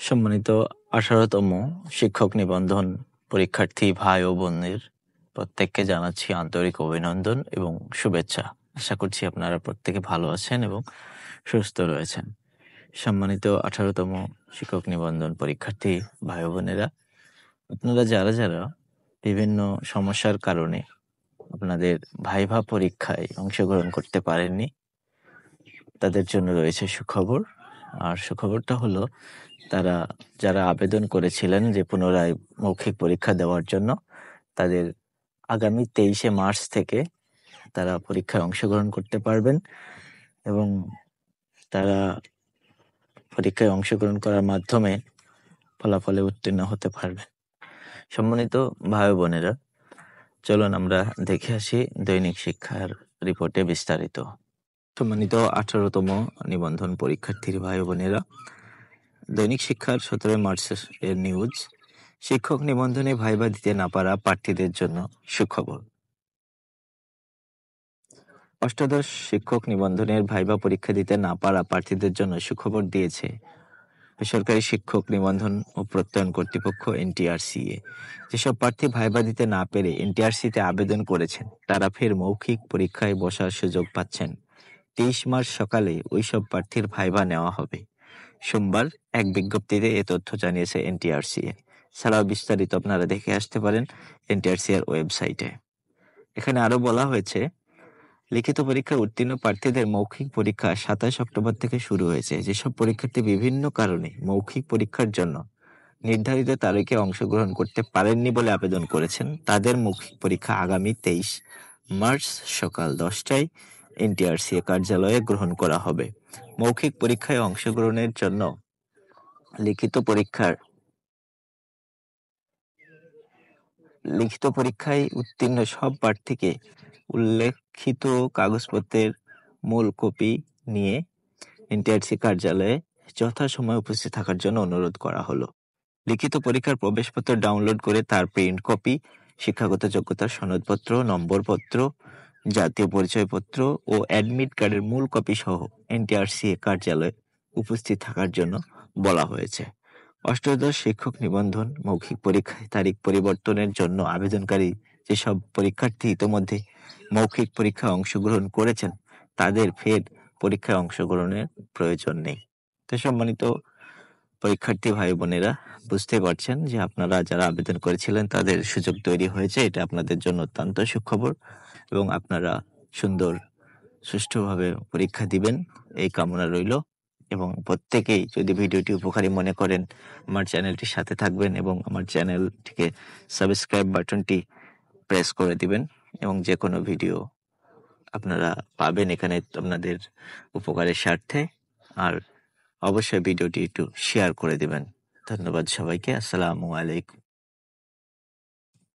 সম্মানিত 18তম শিক্ষক নিবন্ধন পরীক্ষার্থী ভাই ও বোনদের প্রত্যেককে জানাচ্ছি আন্তরিক অভিনন্দন এবং শুভেচ্ছা। আশা করছি আপনারা প্রত্যেকে ভালো আছেন এবং সুস্থ রয়েছেন। সম্মানিত 18তম শিক্ষক নিবন্ধন পরীক্ষার্থী ভাই ও বোনেরা, আপনারা যারা বিভিন্ন সমস্যার কারণে আপনাদের ভাইভা পরীক্ষায় অংশগ্রহণ করতে পারেননি, তাদের জন্য রয়েছে সুখবর। আর সুখবরটা হলো, যারা আবেদন করেছিলেন যে পুনরায় মৌখিক পরীক্ষা দেওয়ার জন্য, তাদের আগামী 23শে মার্চ থেকে তারা পরীক্ষায় অংশগ্রহণ করতে পারবেন এবং তারা পরীক্ষায় অংশগ্রহণ করার মাধ্যমে ফলাফলে উত্তীর্ণ হতে পারবেন। সম্মানিত ভাই ও বোনেরা, চলুন আমরা দেখে আসি দৈনিক শিক্ষার রিপোর্টে বিস্তারিত। সম্মানিত 18তম নিবন্ধন পরীক্ষার্থীর ভাই ও বোনেরা, দৈনিক শিক্ষার 17 মার্চ এর নিউজ। শিক্ষক নিবন্ধনে ভাইবা দিতে না পারা প্রার্থীদের জন্য সুখবর। অষ্টাদশ শিক্ষক নিবন্ধনের ভাইবা পরীক্ষা দিতে না পারা প্রার্থীদের জন্য সুখবর দিয়েছে বেসরকারি শিক্ষক নিবন্ধন ও প্রত্যয়ন কর্তৃপক্ষ NTRCA। যেসব প্রার্থী ভাইবা দিতে না পেরে NTRC-তে আবেদন করেছেন, তারা ফের মৌখিক পরীক্ষায় বসার সুযোগ পাচ্ছেন। 23 মার্চ সকালে ওইসব প্রার্থীর ভাইবা নেওয়া হবে। সোমবার এক বিজ্ঞপ্তিতে এ তথ্য জানিয়েছে NTRCA। ছাড়াও বিস্তারিত আপনারা দেখে আসতে পারেন NTRCA এর ওয়েবসাইটে। এখানে আরো বলা হয়েছে, লিখিত পরীক্ষায় উত্তীর্ণ প্রার্থীদের মৌখিক পরীক্ষা 27 অক্টোবর থেকে শুরু হয়েছে। যেসব পরীক্ষার্থী বিভিন্ন কারণে মৌখিক পরীক্ষার জন্য নির্ধারিত তারিখে অংশগ্রহণ করতে পারেননি বলে আবেদন করেছেন, তাদের মৌখিক পরীক্ষা আগামী 23 মার্চ সকাল 10টায় NTRCA কার্যালয়ে গ্রহণ করা হবে। মৌখিক পরীক্ষায় অংশগ্রহণের জন্য লিখিত পরীক্ষায় উত্তীর্ণ সব প্রার্থীকে উল্লেখিত কাগজপত্রের মূল কপি নিয়ে NTRC কার্যালয়ে যথাসময়ে উপস্থিত থাকার জন্য অনুরোধ করা হলো। লিখিত পরীক্ষার প্রবেশপত্র ডাউনলোড করে তার প্রিন্ট কপি, শিক্ষাগত যোগ্যতার সনদপত্র, নম্বরপত্র, জাতীয় পরিচয়পত্র ও অ্যাডমিট কার্ডের মূল কপি সহ NTRCA কার্যালয়ে উপস্থিত থাকার জন্য বলা হয়েছে। অষ্টাদশ শিক্ষক নিবন্ধন মৌখিক পরীক্ষায় তারিখ পরিবর্তনের জন্য আবেদনকারী যেসব পরীক্ষার্থী ইতোমধ্যে মৌখিক পরীক্ষায় অংশগ্রহণ করেছেন, তাদের ফের পরীক্ষায় অংশগ্রহণের প্রয়োজন নেই। তো সম্মানিত পরীক্ষার্থী ভাই বোনেরা, বুঝতে পারছেন যে আপনারা যারা আবেদন করেছিলেন তাদের সুযোগ তৈরি হয়েছে। এটা আপনাদের জন্য অত্যন্ত সুখবর এবং আপনারা সুষ্ঠুভাবে পরীক্ষা দিবেন এই কামনা রইল। এবং প্রত্যেকেই যদি ভিডিওটি উপকারী মনে করেন, আমার চ্যানেলটির সাথে থাকবেন এবং আমার চ্যানেলটিকে সাবস্ক্রাইব বাটনটি প্রেস করে দিবেন এবং যে কোনো ভিডিও আপনারা পাবেন এখানে আপনাদের উপকারের স্বার্থে। আর অবশ্যই ভিডিওটি একটু শেয়ার করে দিবেন। ধন্যবাদ সবাইকে। আসসালামু আলাইকুম।